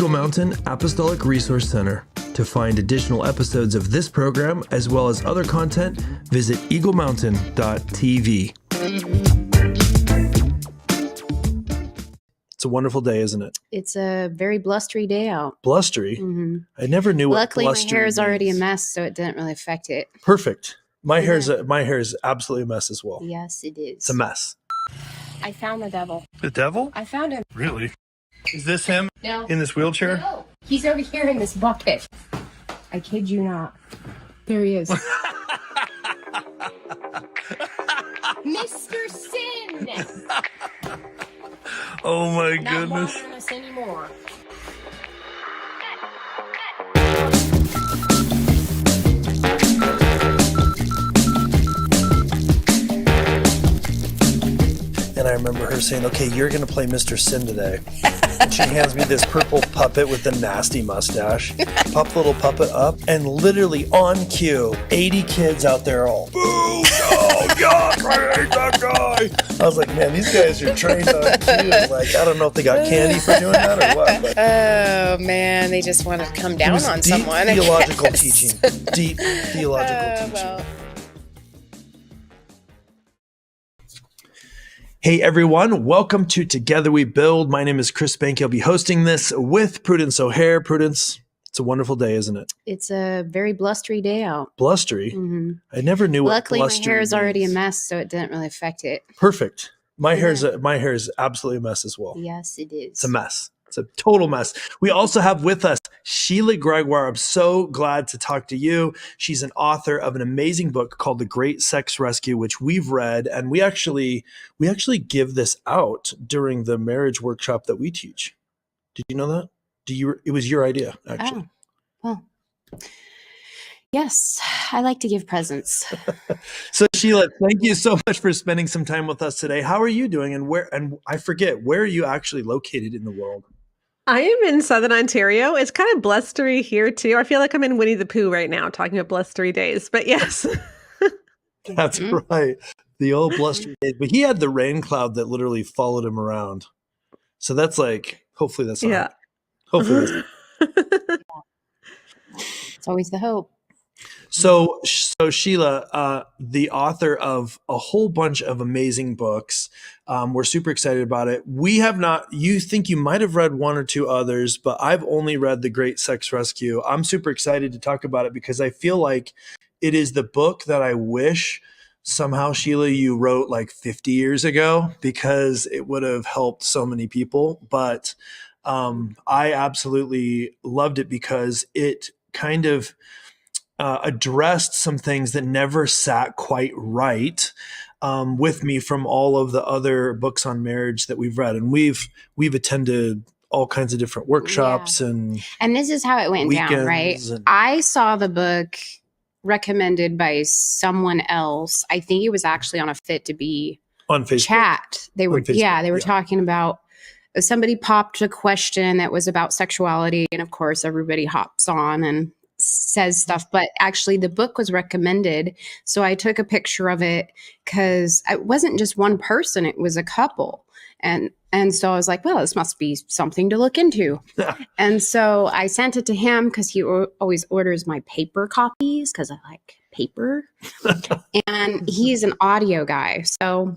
Eagle Mountain Apostolic Resource Center. To find additional episodes of this program, as well as other content, visit eaglemountain.tv. It's a wonderful day, isn't it? It's a very blustery day out. Blustery? Mm-hmm. I never knew Luckily, what my blustery hair is already a means. mess, so it didn't really affect it. Perfect. My hair is absolutely a mess as well. Yes, it is. It's a mess. I found the devil. The devil? I found him. Really? Is this him? No. In this wheelchair? No. He's over here in this bucket. I kid you not. There he is. Mr. Sin! Oh my Not goodness. bothering us anymore. And I remember her saying, okay, you're going to play Mr. Sin today. And she hands me this purple puppet with the nasty mustache. Pop the little puppet up, and literally on cue, 80 kids out there all, boo, oh God, I hate that guy. I was like, man, these guys are trained on cue. Like, I don't know if they got candy for doing that or what. But Oh, man. They just want to come down on deep someone. theological teaching. Deep theological teaching. Well. Hey everyone, welcome to Together We Build. My name is Chris Behnke. I'll be hosting this with Prudence O'Hare. Prudence, it's a wonderful day, isn't it? It's a very blustery day out. Blustery? Mm-hmm. I never knew what Luckily, my blustery hair is already a means. mess, so it didn't really affect it. Perfect. My hair is absolutely a mess as well. Yes, it is. It's a mess. It's a total mess. We also have with us Sheila Gregoire. I'm so glad to talk to you. She's an author of an amazing book called The Great Sex Rescue, which we've read, and we actually give this out during the marriage workshop that we teach. Did you know that? It was your idea, actually. Oh, well. Yes, I like to give presents. So Sheila, thank you so much for spending some time with us today. How are you doing? And I forget, where are you actually located in the world? I am in Southern Ontario. It's kind of blustery here too. I feel like I'm in Winnie the Pooh right now talking about blustery days, but yes. That's right. The old blustery days. But he had the rain cloud that literally followed him around. So that's like, hopefully that's not. Yeah. Hopefully that's It's always the hope. So Sheila, the author of a whole bunch of amazing books. We're super excited about it. We have not, you think you might have read one or two others, but I've only read The Great Sex Rescue. I'm super excited to talk about it because I feel like it is the book that I wish somehow, Sheila, you wrote like 50 years ago, because it would have helped so many people. But I absolutely loved it because it kind of addressed some things that never sat quite right with me from all of the other books on marriage that we've read. And we've attended all kinds of different workshops and this is how it went down, right? I saw the book recommended by someone else. I think it was actually on a Fit to Be on Facebook chat. They were, they were talking about, somebody popped a question that was about sexuality. And of course, everybody hops on and says stuff, but actually the book was recommended. So I took a picture of it because it wasn't just one person, it was a couple. And so I was like, well, this must be something to look into. And so I sent it to him because he always orders my paper copies because I like paper. And he's an audio guy. So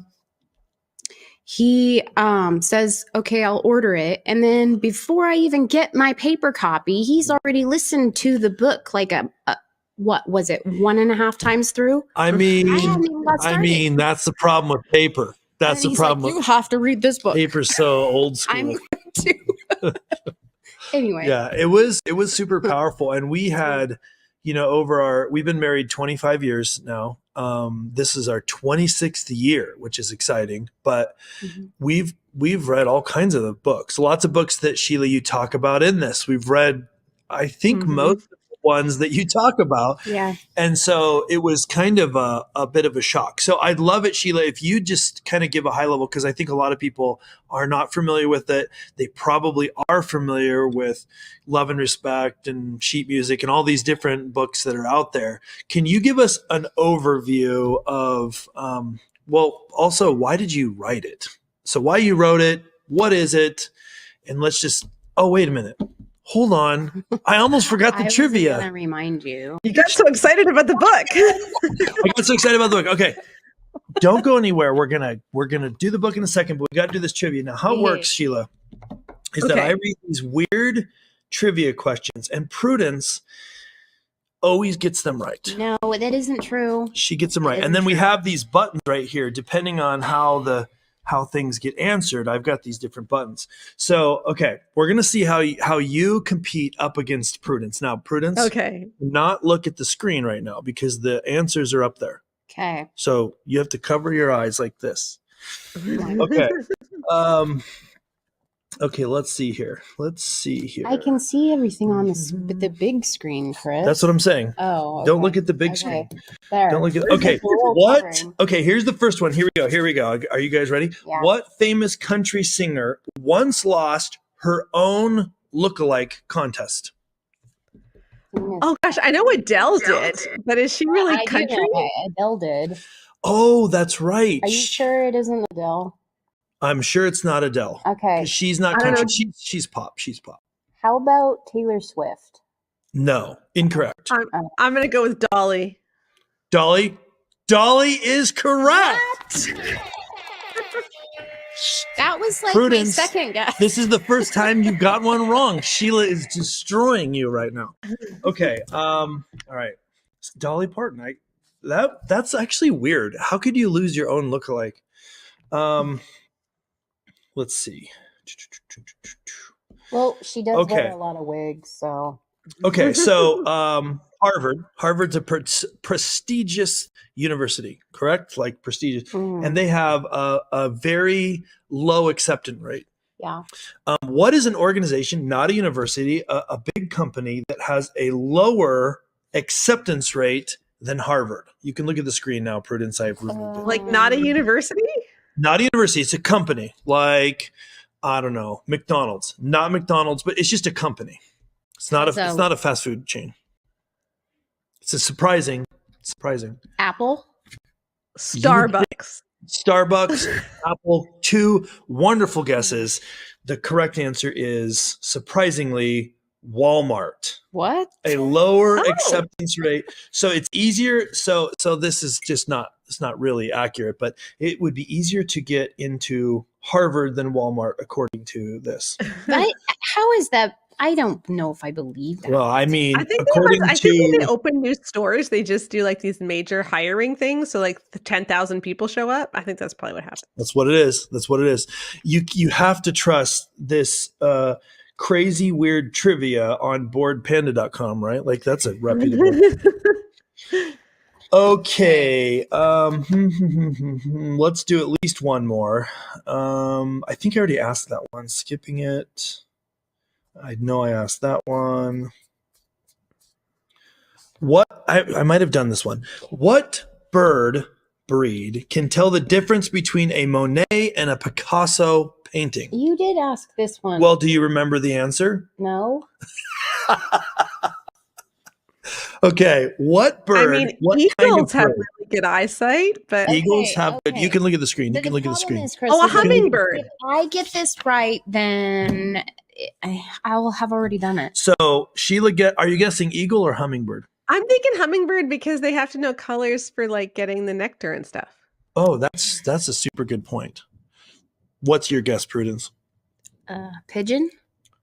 he says, okay, I'll order it. And then before I even get my paper copy, he's already listened to the book like what was it, 1.5 times through? I mean, that's the problem with paper. That's the problem. Like, you have to read this book. Paper's so old school. I'm going to. Anyway. Yeah, it was super powerful. And we had, we've been married 25 years now. This is our 26th year, which is exciting, but we've read all kinds of the books, lots of books that Sheila, you talk about in this. We've read, I think most of the ones that you talk about. Yeah. And so it was kind of a bit of a shock. So I'd love it, Sheila, if you just kind of give a high level, because I think a lot of people are not familiar with it. They probably are familiar with Love and Respect and sheet music and all these different books that are out there. Can you give us an overview of, also, why did you write it? So why you wrote it, what is it? And let's just, oh, wait a minute. Hold on. I almost forgot the I trivia. was going to remind you. You got so excited about the book. I got so excited about the book. Okay. Don't go anywhere. We're gonna do the book in a second, but we got to do this trivia. Now, how it works, Sheila, is that I read these weird trivia questions, and Prudence always gets them right. No, that isn't true. She gets them right. And then we have these buttons right here, depending on how things get answered. I've got these different buttons. So, okay, we're going to see how you compete up against Prudence. Now, Prudence, do not look at the screen right now because the answers are up there. Okay. So you have to cover your eyes like this. Okay. Okay, let's see here. I can see everything on the big screen, Chris. That's what I'm saying. Oh, okay. Don't look at the big screen. There. Don't look at. Okay, what? Okay, here's the first one. Here we go. Are you guys ready? Yeah. What famous country singer once lost her own lookalike contest? Oh gosh, I know Adele did, but is she really country? Adele did. Oh, that's right. Are you sure it isn't Adele? I'm sure it's not Adele. Okay. She's not country. She's pop. How about Taylor Swift? No, incorrect. I'm going to go with Dolly. Dolly is correct. That was like Prudence, my second guess. This is the first time you got one wrong. Sheila is destroying you right now. Okay. All right. Dolly Parton. That's actually weird. How could you lose your own lookalike? Let's see. Well, she does wear a lot of wigs, so. Okay, so Harvard's a prestigious university, correct? Like prestigious, and they have a very low acceptance rate. Yeah. What is an organization, not a university, a big company that has a lower acceptance rate than Harvard? You can look at the screen now, Prudence. I've removed it. Like not a university? Not a university. It's a company. Like, I don't know, McDonald's. Not McDonald's, but it's just a company. It's not a fast food chain. It's a surprising. Apple? Starbucks. Apple. Two wonderful guesses. The correct answer is surprisingly Walmart. What? A lower acceptance rate. So it's easier. So this is just it's not really accurate, but it would be easier to get into Harvard than Walmart, according to this. How is that? I don't know if I believe that. Well, I mean, I think when they open new stores, they just do like these major hiring things. So like 10,000 people show up. I think that's probably what happens. That's what it is. You have to trust this crazy weird trivia on boardpanda.com, right? Like that's a reputable. Okay. Let's do at least one more. I think I already asked that one. Skipping it. I know I asked that one. What I might have done this one. What bird breed can tell the difference between a Monet and a Picasso painting? You did ask this one. Well, do you remember the answer? No. Okay, what bird? I mean, what eagles kind of have bird? really good eyesight, but Eagles have good. You can look at the screen. You can look at the screen. a hummingbird. If I get this right, then I will have already done it. So, Sheila, are you guessing eagle or hummingbird? I'm thinking hummingbird because they have to know colors for like getting the nectar and stuff. Oh, that's a super good point. What's your guess, Prudence? Pigeon?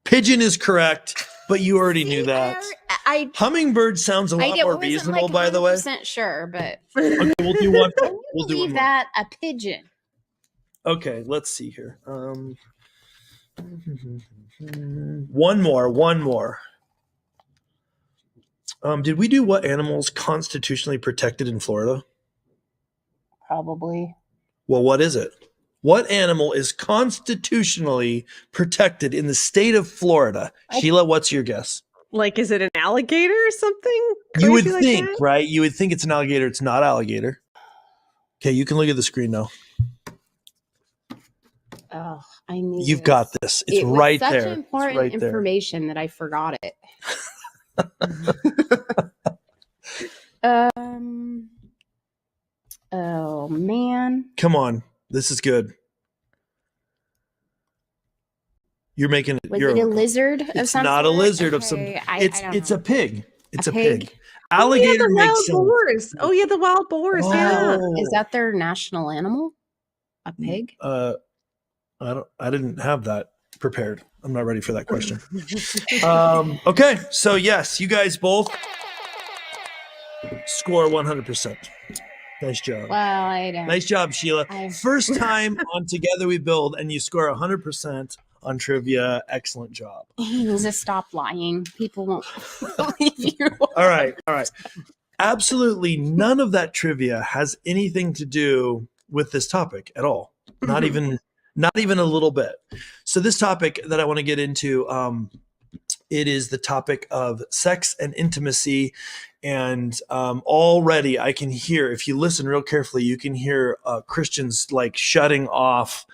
Pigeon is correct, but you already knew that. Hummingbird sounds a lot more reasonable, by the way. I'm sure, but okay, we'll do one. We'll do one. That a pigeon. Okay, let's see here. One more. Did we do what animals constitutionally protected in Florida? Probably. Well, what is it? What animal is constitutionally protected in the state of Florida? Sheila, what's your guess? Like, is it an alligator or something? You would think, right? You would think it's an alligator. It's not alligator. Okay, you can look at the screen now. Oh, I knew you've got this. It's right there. Such important information that I forgot it. Oh man. Come on. This is good. You're making it. Was it a lizard of It's some not a sort? lizard of some. Okay, I don't It's know. a pig. It's a pig? pig. Oh, yeah, Alligator the makes wild sense. boars. Oh, yeah, the wild boars. Yeah. Is that their national animal? A pig? I didn't have that prepared. I'm not ready for that question. Okay, so yes, you guys both score 100%. Nice job. Well, I don't. Nice job, Sheila. First time on Together We Build, and you score 100% on trivia. Excellent job. He needs to stop lying. People won't believe you. All right. Absolutely none of that trivia has anything to do with this topic at all. Not even a little bit. So this topic that I want to get into, it is the topic of sex and intimacy. And already I can hear, if you listen real carefully, you can hear Christians like shutting off.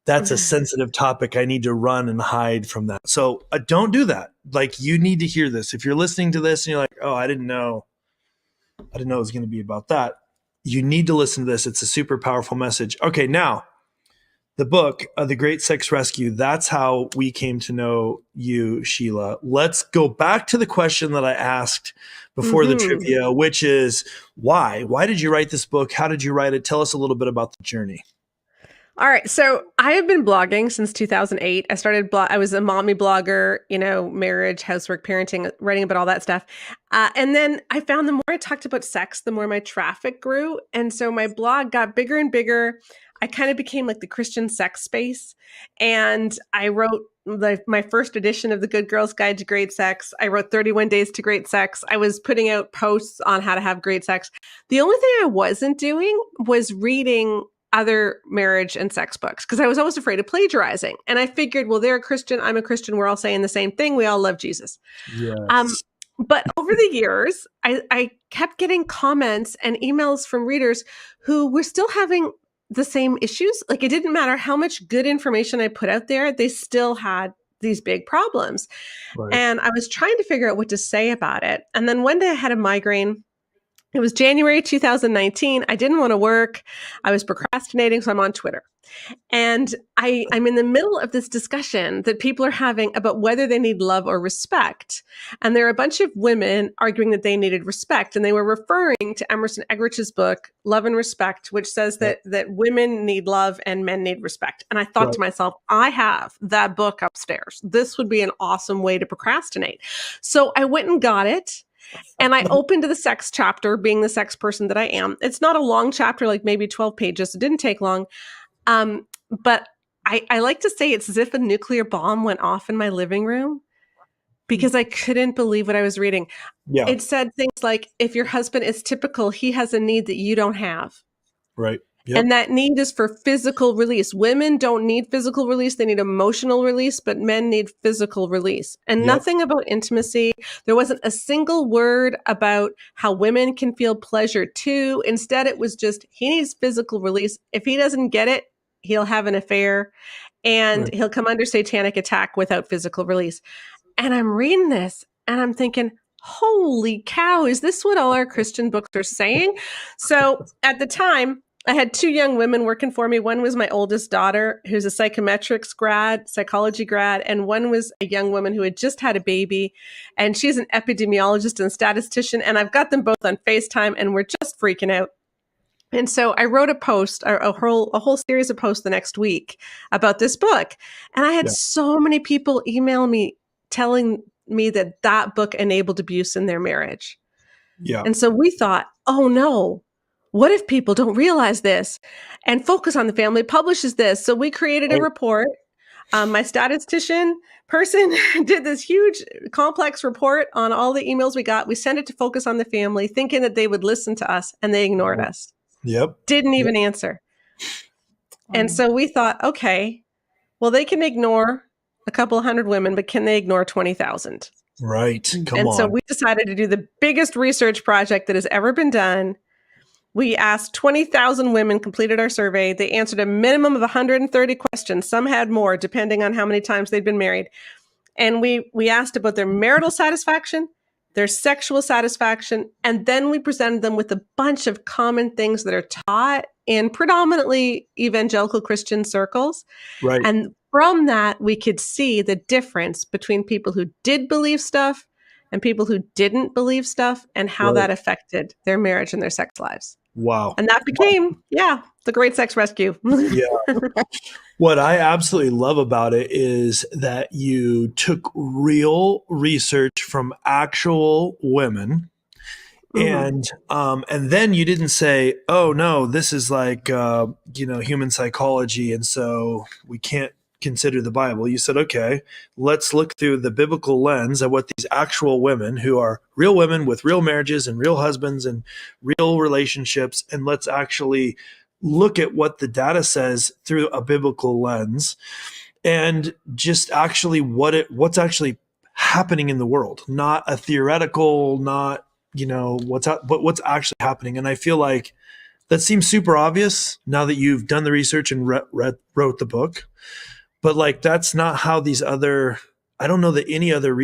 That's a sensitive topic. I need to run and hide from that. So don't do that. Like, you need to hear this. If you're listening to this and you're like, oh, I didn't know it was going to be about that. You need to listen to this. It's a super powerful message. Okay, now the book, The Great Sex Rescue, that's how we came to know you, Sheila. Let's go back to the question that I asked before the trivia, which is why? Why did you write this book? How did you write it? Tell us a little bit about the journey. All right. So I have been blogging since 2008. I was a mommy blogger, marriage, housework, parenting, writing about all that stuff. And then I found the more I talked about sex, the more my traffic grew. And so my blog got bigger and bigger. I kind of became like the Christian sex space. And I wrote my first edition of the Good Girl's Guide to Great Sex. I wrote 31 Days to Great Sex. I was putting out posts on how to have great sex. The only thing I wasn't doing was reading other marriage and sex books because I was always afraid of plagiarizing. And I figured, well, they're a Christian, I'm a Christian, we're all saying the same thing. We all love Jesus. Yes. But over the years, I kept getting comments and emails from readers who were still having the same issues. Like, it didn't matter how much good information I put out there, they still had these big problems. Right. And I was trying to figure out what to say about it. And then one day I had a migraine. It was January 2019. I didn't want to work. I was procrastinating, so I'm on Twitter. And I'm in the middle of this discussion that people are having about whether they need love or respect. And there are a bunch of women arguing that they needed respect. And they were referring to Emerson Eggerich's book, Love and Respect, which says that women need love and men need respect. And I thought to myself, I have that book upstairs. This would be an awesome way to procrastinate. So I went and got it. And I opened the sex chapter, being the sex person that I am. It's not a long chapter, like maybe 12 pages. It didn't take long. But I like to say it's as if a nuclear bomb went off in my living room because I couldn't believe what I was reading. Yeah. It said things like, if your husband is typical, he has a need that you don't have. Right. Yep. And that need is for physical release. Women don't need physical release. They need emotional release, but men need physical release. And nothing about intimacy. There wasn't a single word about how women can feel pleasure too. Instead, it was just, he needs physical release. If he doesn't get it, he'll have an affair and he'll come under satanic attack without physical release. And I'm reading this and I'm thinking, holy cow, is this what all our Christian books are saying? So at the time, I had two young women working for me. One was my oldest daughter, who's a psychology grad, and one was a young woman who had just had a baby, and she's an epidemiologist and statistician, and I've got them both on FaceTime, and we're just freaking out. And so I wrote a post, a whole series of posts the next week about this book, and I had so many people email me telling me that book enabled abuse in their marriage. Yeah. And so we thought, oh no, what if people don't realize this? And Focus on the Family publishes this. So we created a report. My statistician person did this huge complex report on all the emails we got. We sent it to Focus on the Family thinking that they would listen to us, and they ignored us. Didn't even answer. And so we thought, okay, well, they can ignore a couple of hundred women, but can they ignore 20,000? Right. Come on. And so we decided to do the biggest research project that has ever been done. We asked 20,000 women, completed our survey. They answered a minimum of 130 questions. Some had more, depending on how many times they'd been married. And we asked about their marital satisfaction, their sexual satisfaction, and then we presented them with a bunch of common things that are taught in predominantly evangelical Christian circles. Right. And from that, we could see the difference between people who did believe stuff and people who didn't believe stuff, and how that affected their marriage and their sex lives. Wow. And that became, the Great Sex Rescue. Yeah. What I absolutely love about it is that you took real research from actual women. And then you didn't say, oh no, this is like, human psychology, and so we can't consider the Bible. You said, okay, let's look through the biblical lens at what these actual women, who are real women with real marriages and real husbands and real relationships, and let's actually look at what the data says through a biblical lens, and just actually what's actually happening in the world, not a theoretical, not but what's actually happening. And I feel like that seems super obvious now that you've done the research and wrote the book. But like, that's not how I don't know that any other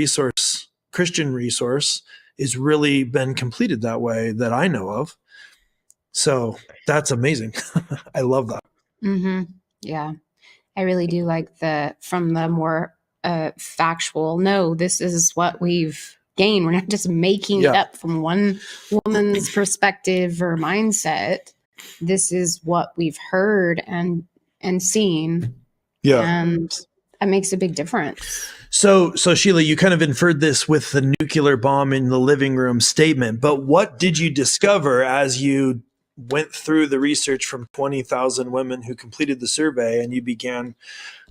Christian resource is really been completed that way that I know of. So that's amazing. I love that. Mm-hmm. Yeah. I really do like from the more factual, no, this is what we've gained. We're not just making it up from one woman's perspective or mindset. This is what we've heard and seen. Yeah. And that makes a big difference. So Sheila, you kind of inferred this with the nuclear bomb in the living room statement, but what did you discover as you went through the research from 20,000 women who completed the survey, and you began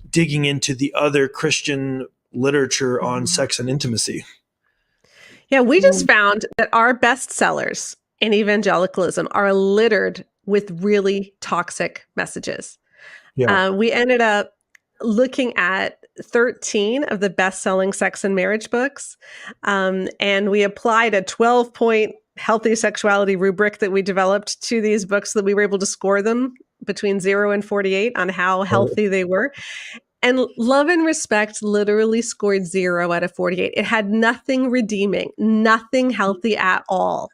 digging into the other Christian literature on sex and intimacy? Yeah, we just found that our bestsellers in evangelicalism are littered with really toxic messages. Yeah. We ended up looking at 13 of the best-selling sex and marriage books, and we applied a 12-point healthy sexuality rubric that we developed to these books, so that we were able to score them between 0 and 48 on how healthy they were. And Love and Respect literally scored 0 out of 48. It had nothing redeeming, nothing healthy at all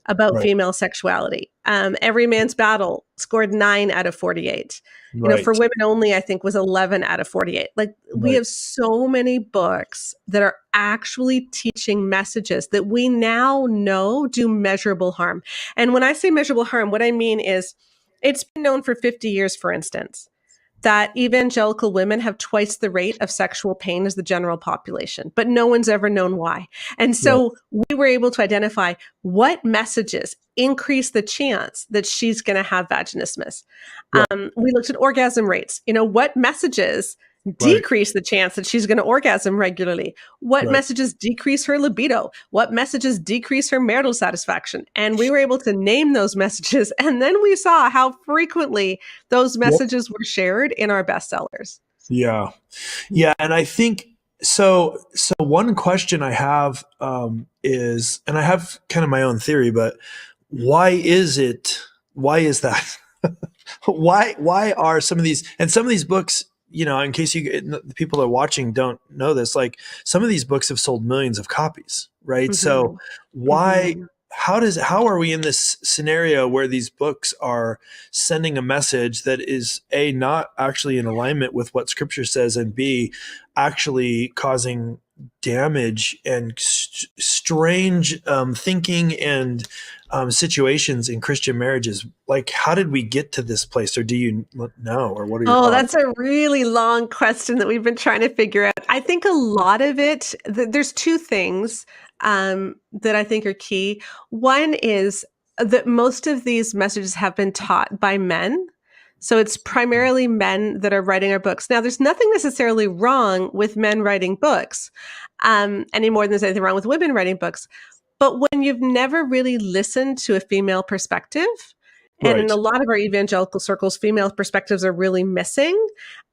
about female sexuality. Every Man's Battle scored 9 out of 48. For women only, I think was 11 out of 48. Like, we have so many books that are actually teaching messages that we now know do measurable harm. And when I say measurable harm, what I mean is, it's been known for 50 years, for instance, that evangelical women have twice the rate of sexual pain as the general population, but no one's ever known why. And so we were able to identify what messages increase the chance that she's going to have vaginismus. We looked at orgasm rates. What messages decrease the chance that she's going to orgasm regularly? What messages decrease her libido? What messages decrease her marital satisfaction? And we were able to name those messages. And then we saw how frequently those messages were shared in our bestsellers. Yeah. Yeah. And I think, so one question I have is, and I have kind of my own theory, but why is that? why are some of these books, in case the people that are watching don't know this, like, some of these books have sold millions of copies, right? Mm-hmm. So why, how are we in this scenario where these books are sending a message that is A, not actually in alignment with what Scripture says, and B, actually causing damage and strange thinking and situations in Christian marriages? Like, how did we get to this place, or do you know, or what are your thoughts? That's a really long question that we've been trying to figure out. I think a lot of it, there's two things that I think are key. One is that most of these messages have been taught by men. So it's primarily men that are writing our books. Now, there's nothing necessarily wrong with men writing books, any more than there's anything wrong with women writing books. But when you've never really listened to a female perspective, and in a lot of our evangelical circles, female perspectives are really missing,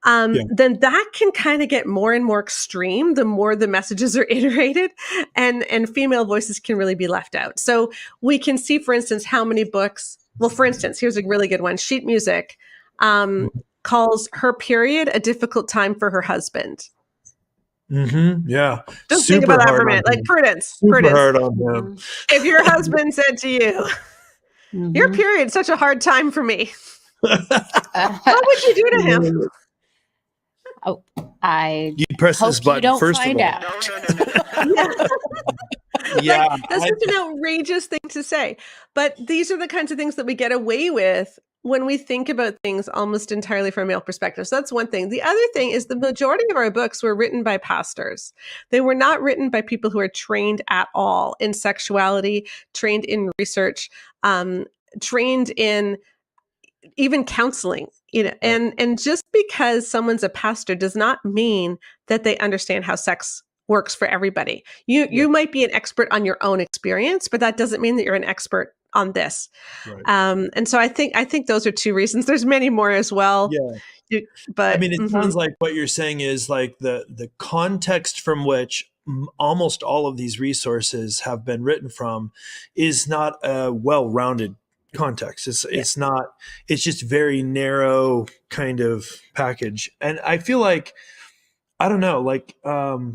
then that can kind of get more and more extreme the more the messages are iterated, and female voices can really be left out. So we can see, for instance, how many books, well, for instance, here's a really good one. Sheet Music calls her period a difficult time for her husband. Mm-hmm. Yeah. Just think about that for a minute. Like, Prudence. Hard on him. If your husband said to you, your period's such a hard time for me, what would you do to him? Oh, I You'd press hope this you button don't first find of all. out. Yeah, Like, that's such an outrageous thing to say. But these are the kinds of things that we get away with when we think about things almost entirely from a male perspective. So that's one thing. The other thing is the majority of our books were written by pastors. They were not written by people who are trained at all in sexuality, trained in research, trained in even counseling. And just because someone's a pastor does not mean that they understand how sex works for everybody. You might be an expert on your own experience, but that doesn't mean that you're an expert on this. Right. And so I think those are two reasons. There's many more as well. Yeah. But I mean, it sounds like what you're saying is like the context from which almost all of these resources have been written from is not a well-rounded context. It's not, it's just very narrow kind of package. And I feel like, I don't know, like, so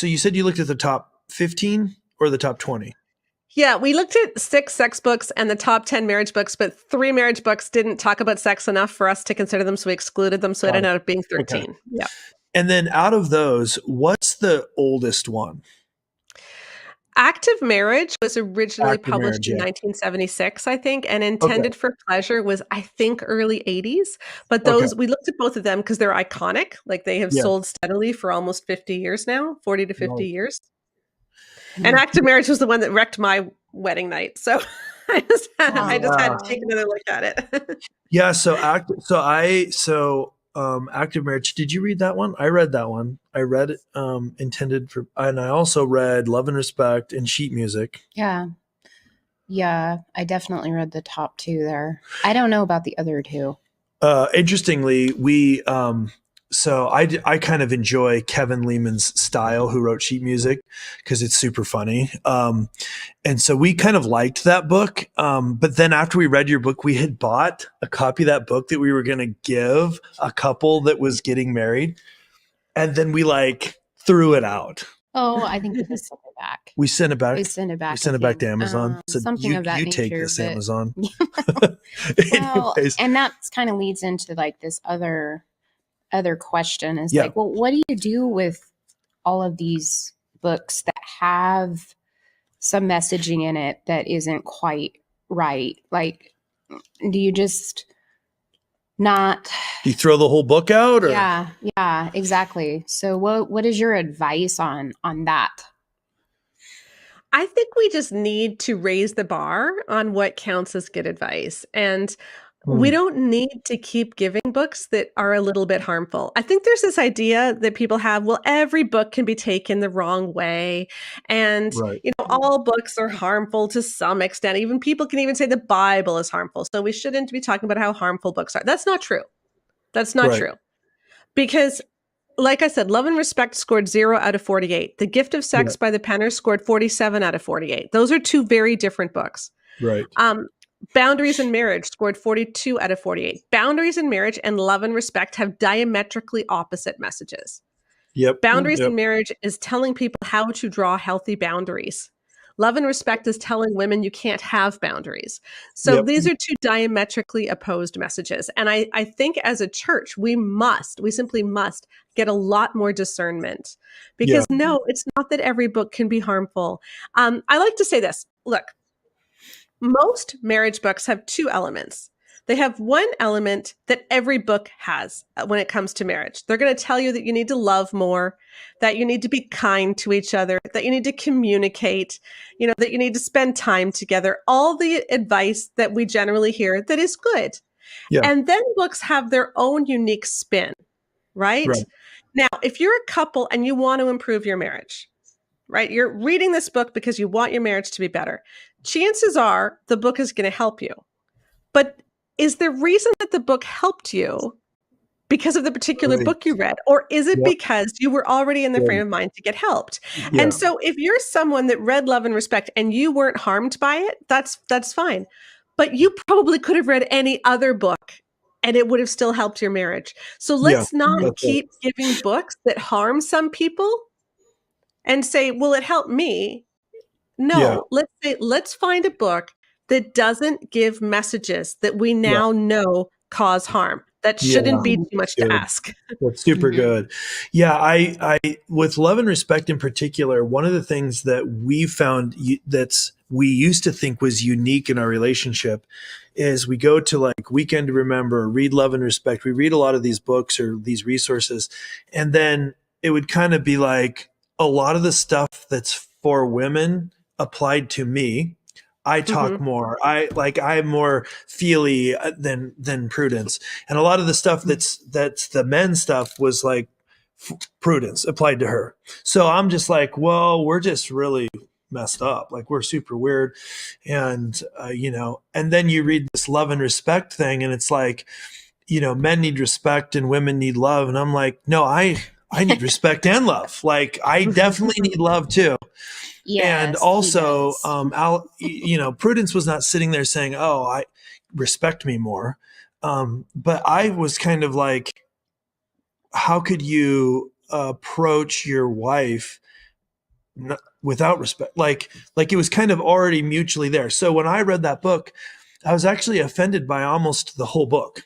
you said you looked at the top 15 or the top 20? Yeah, we looked at 6 sex books and the top 10 marriage books, but 3 marriage books didn't talk about sex enough for us to consider them, so we excluded them. So it ended up being 13. Okay. Yeah. And then out of those, what's the oldest one? Active Marriage was originally Active published Marriage, in yeah. 1976, I think, and Intended for Pleasure was, I think, early 80s. But those, we looked at both of them because they're iconic. Like, they have sold steadily for almost 50 years now, 40 to 50 years. And Active Marriage was the one that wrecked my wedding night. So I just had to take another look at it. Yeah. Active Marriage. Did you read that one? I read that one. I read Intended for, and I also read Love and Respect and Sheet Music. Yeah. Yeah. I definitely read the top 2 there. I don't know about the other 2. Interestingly, we, so I kind of enjoy Kevin Lehman's style, who wrote Sheet Music, because it's super funny. And so we kind of liked that book. But then after we read your book, we had bought a copy of that book that we were going to give a couple that was getting married. And then we like threw it out. Oh, I think we just sent it back. We sent it back. We sent it back. We sent it back to Amazon. Said, something of that you nature. take this, Amazon. Well, and that kind of leads into like this other question is like, well, what do you do with all of these books that have some messaging in it that isn't quite right? Like, do you just not... Do you throw the whole book out? Or? Yeah, exactly. So what is your advice on that? I think we just need to raise the bar on what counts as good advice. And we don't need to keep giving books that are a little bit harmful. I think there's this idea that people have, well, every book can be taken the wrong way. And, all books are harmful to some extent. Even people can even say the Bible is harmful. So we shouldn't be talking about how harmful books are. That's not true. That's not true. Because, like I said, Love and Respect scored 0 out of 48. The Gift of Sex by the Penners scored 47 out of 48. Those are 2 very different books. Right. Boundaries in Marriage scored 42 out of 48. Boundaries in Marriage and Love and Respect have diametrically opposite messages. Boundaries in Marriage is telling people how to draw healthy boundaries. Love and Respect is telling women you can't have boundaries. So these are 2 diametrically opposed messages. And I think as a church, we simply must get a lot more discernment. Because no, it's not that every book can be harmful. I like to say this. Look, most marriage books have 2 elements. They have one element that every book has when it comes to marriage. They're going to tell you that you need to love more, that you need to be kind to each other, that you need to communicate, that you need to spend time together. All the advice that we generally hear that is good. And then books have their own unique spin, right? Now, if you're a couple and you want to improve your marriage, right? You're reading this book because you want your marriage to be better. Chances are the book is going to help you. But is the reason that the book helped you because of the particular book you read? Or is it because you were already in the frame of mind to get helped? And so if you're someone that read Love and Respect and you weren't harmed by it, that's fine. But you probably could have read any other book and it would have still helped your marriage. So let's not keep giving books that harm some people and say, well, it helped me. No, let's find a book that doesn't give messages that we now know cause harm. that Yeah. shouldn't be too much to Good. ask. That's super Mhm. good. Yeah, I with love and respect in particular, one of the things that we found that's we used to think was unique in our relationship is we go to like Weekend to Remember, read Love and Respect. We read a lot of these books or these resources, and then it would kind of be like a lot of the stuff that's for women applied to me. I talk more. I'm more feely than Prudence, and a lot of the stuff that's the men's stuff was like Prudence applied to her. So I'm just like, well, we're just really messed up. Like we're super weird, and and then you read this love and respect thing, and it's like, men need respect and women need love, and I'm like, no, I need respect and love. Like I definitely need love too. And Yes, also, he does. Prudence was not sitting there saying, "Oh, I respect me more," but I was kind of like, "How could you approach your wife without respect?" Like it was kind of already mutually there. So when I read that book, I was actually offended by almost the whole book.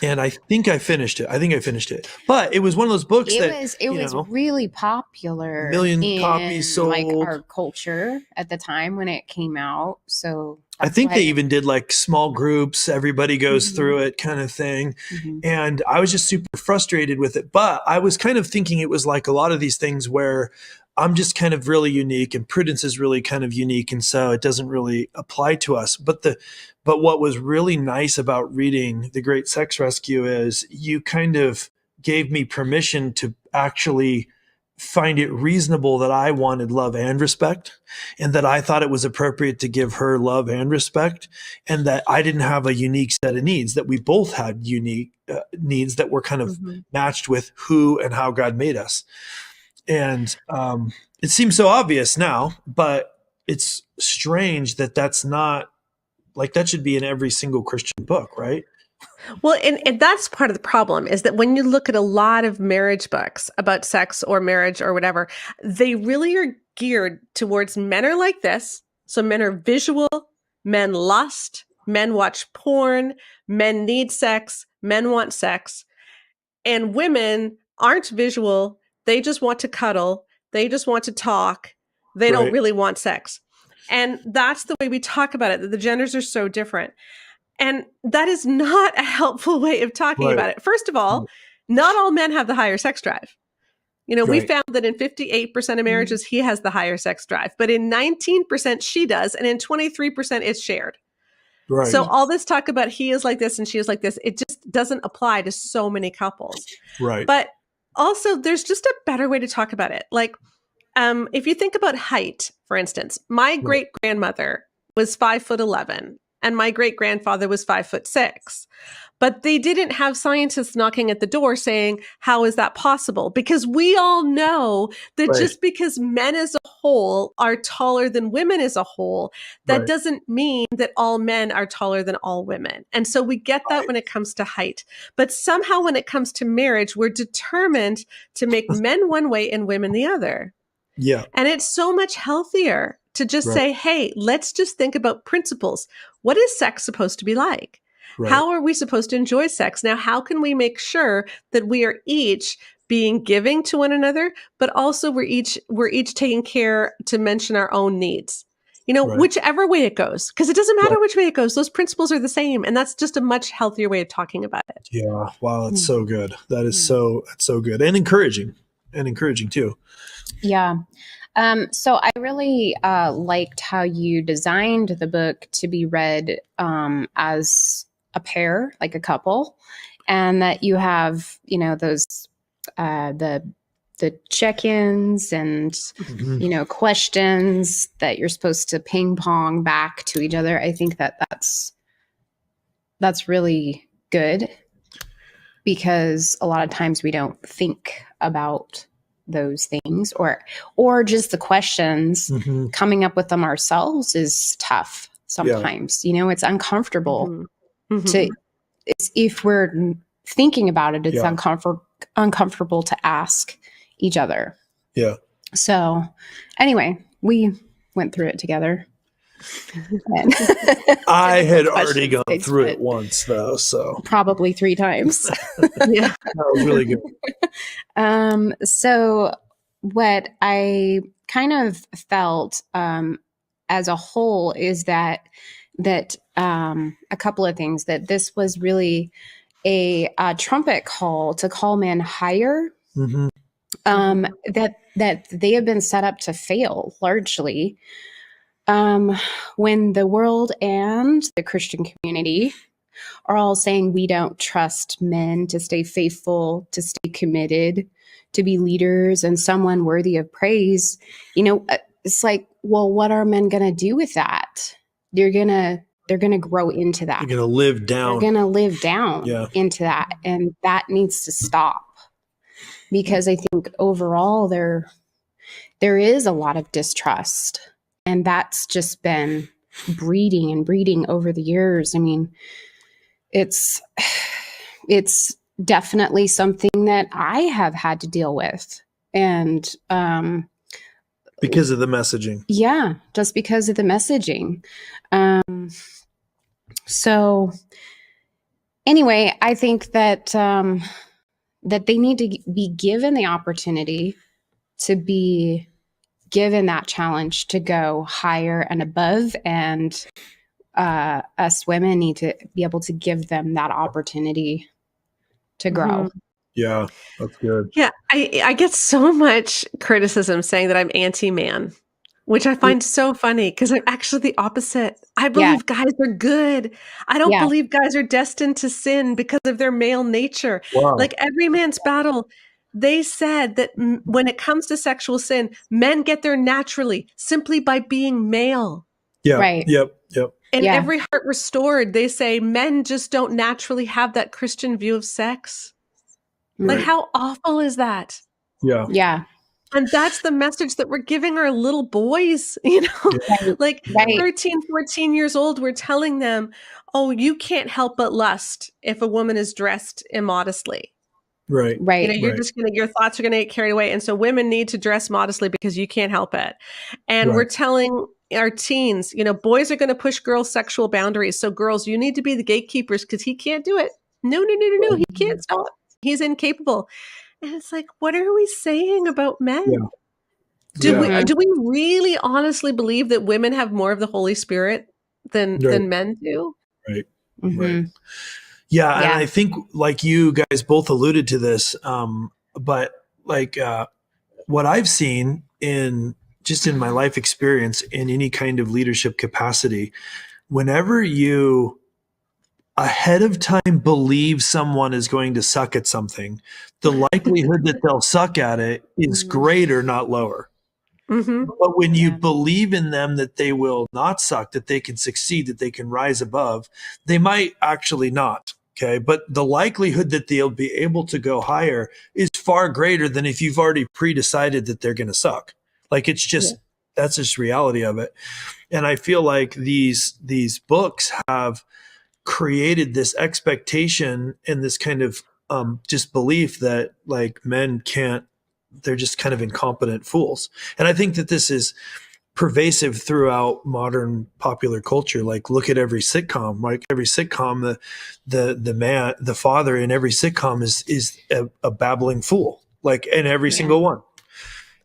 And I think I finished it. But it was one of those books It was really popular million in copies sold. like our culture at the time when it came out. So I think they even did like small groups, everybody goes through it kind of thing. And I was just super frustrated with it. But I was kind of thinking it was like a lot of these things where I'm just kind of really unique and Prudence is really kind of unique. And so it doesn't really apply to us. But what was really nice about reading The Great Sex Rescue is you kind of gave me permission to actually find it reasonable that I wanted love and respect, and that I thought it was appropriate to give her love and respect, and that I didn't have a unique set of needs, that we both had unique needs that were kind of matched with who and how God made us. And it seems so obvious now, but it's strange that that's not like that should be in every single Christian book, right? Well, and that's part of the problem is that when you look at a lot of marriage books about sex or marriage or whatever, they really are geared towards men are like this. So men are visual, men lust, men watch porn, men need sex, men want sex. And women aren't visual. They just want to cuddle. They just want to talk. They don't really want sex. And that's the way we talk about it, that the genders are so different. And that is not a helpful way of talking about it. First of all, not all men have the higher sex drive. We found that in 58% of marriages, he has the higher sex drive, but in 19% she does, and in 23% it's shared. Right. So all this talk about he is like this and she is like this, it just doesn't apply to so many couples. Right. But also there's just a better way to talk about it. Like if you think about height, for instance, my great grandmother was 5'11". And my great grandfather was 5'6". But they didn't have scientists knocking at the door saying, how is that possible? Because we all know that just because men as a whole are taller than women as a whole, that doesn't mean that all men are taller than all women. And so we get that when it comes to height. But somehow when it comes to marriage, we're determined to make men one way and women the other. Yeah. And it's so much healthier to just say, hey, let's just think about principles. What is sex supposed to be like? How are we supposed to enjoy sex? Now, how can we make sure that we are each being giving to one another, but also we're each taking care to mention our own needs? Whichever way it goes, because it doesn't matter which way it goes. Those principles are the same. And that's just a much healthier way of talking about it. Yeah. Wow. That's so good. That is so good and encouraging too. Yeah. So I really liked how you designed the book to be read as a pair, like a couple, and that you have, those the check-ins and questions that you're supposed to ping pong back to each other. I think that's really good, because a lot of times we don't think about those things, or just the questions coming up with them ourselves is tough sometimes. It's uncomfortable if we're thinking about it, it's uncomfortable to ask each other. Yeah. So anyway, we went through it together. And I had Questions already gone they through it spent once, though, so probably 3 times. Yeah. that was really good. So what I kind of felt as a whole is that a couple of things, that this was really a trumpet call to call men higher, Hmm. that they have been set up to fail largely, when the world and the Christian community are all saying we don't trust men to stay faithful, to stay committed, to be leaders and someone worthy of praise. It's like, well, what are men going to do with that? They're going to grow into that. You're going to live They're down. going to live down Yeah. into that. And that needs to stop, because I think overall there is a lot of distrust, and that's just been breeding and breeding over the years. I mean, it's definitely something that I have had to deal with. And Because of the messaging. yeah, just because of the messaging. So anyway, I think that that they need to be given the opportunity to be given that challenge to go higher and above, and us women need to be able to give them that opportunity to grow. Yeah, that's good. Yeah, I get so much criticism saying that I'm anti-man, which I find so funny because I'm actually the opposite. I believe guys are good. I don't believe guys are destined to sin because of their male nature. Wow. Like Every Man's Battle, they said that when it comes to sexual sin, men get there naturally simply by being male. Yeah. Right. Yep. In Every Heart Restored, they say men just don't naturally have that Christian view of sex. Like, Right. how awful is that? Yeah. Yeah. And that's the message that we're giving our little boys, like 13, 14 years old, we're telling them, oh, you can't help but lust if a woman is dressed immodestly. Right. Right. You're just going to, your thoughts are going to get carried away. And so women need to dress modestly because you can't help it. And we're telling our teens, boys are going to push girls' sexual boundaries. So girls, you need to be the gatekeepers because he can't do it. No. He can't stop. He's incapable. And it's like, what are we saying about men? Yeah. Do we really honestly believe that women have more of the Holy Spirit than men do? Right. Mm-hmm. Right. Yeah, and I think like you guys both alluded to this, but like what I've seen in my life experience in any kind of leadership capacity, whenever you ahead of time believe someone is going to suck at something, the likelihood that they'll suck at it is greater, not lower. Mm-hmm. But when you believe in them that they will not suck, that they can succeed, that they can rise above, they might actually not. Okay. But the likelihood that they'll be able to go higher is far greater than if you've already pre-decided that they're going to suck. Like it's just, that's just reality of it. And I feel like these books have created this expectation and this kind of just belief that like men can't, they're just kind of incompetent fools. And I think that this is pervasive throughout modern popular culture. Like look at every sitcom, like every sitcom, the father in every sitcom is a babbling fool, like in every single one.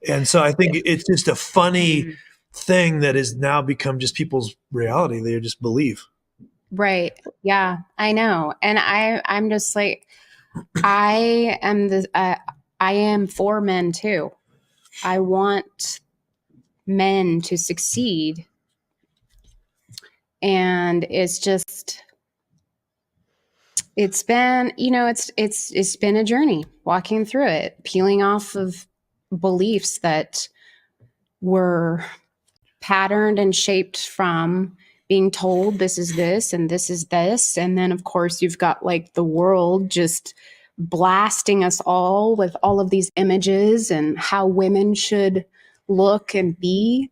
And so I think it's just a funny thing that has now become just people's reality. They just believe. Right. Yeah, I know. And I'm just like, I am for men too. I want men to succeed. And it's just, it's been, it's been a journey walking through it, peeling off of beliefs that were patterned and shaped from being told this is this and this is this. And then of course you've got like the world just blasting us all with all of these images and how women should look and be.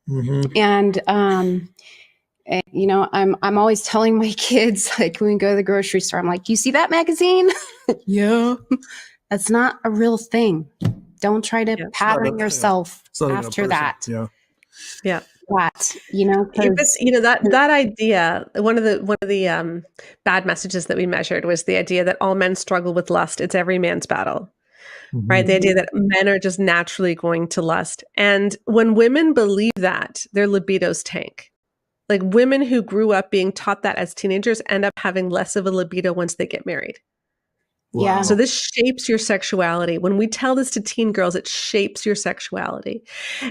Mm-hmm. And I'm always telling my kids, like when we go to the grocery store, I'm like, you see that magazine? Yeah. That's not a real thing. Don't try to pattern yourself after that. Yeah. Yeah. that, you know, But because that idea, one of the bad messages that we measured was the idea that all men struggle with lust. It's every man's battle, right? Mhm. The idea that men are just naturally going to lust. And when women believe that, their libidos tank. Like women who grew up being taught that as teenagers end up having less of a libido once they get married. Yeah. So this shapes your sexuality. When we tell this to teen girls, it shapes your sexuality.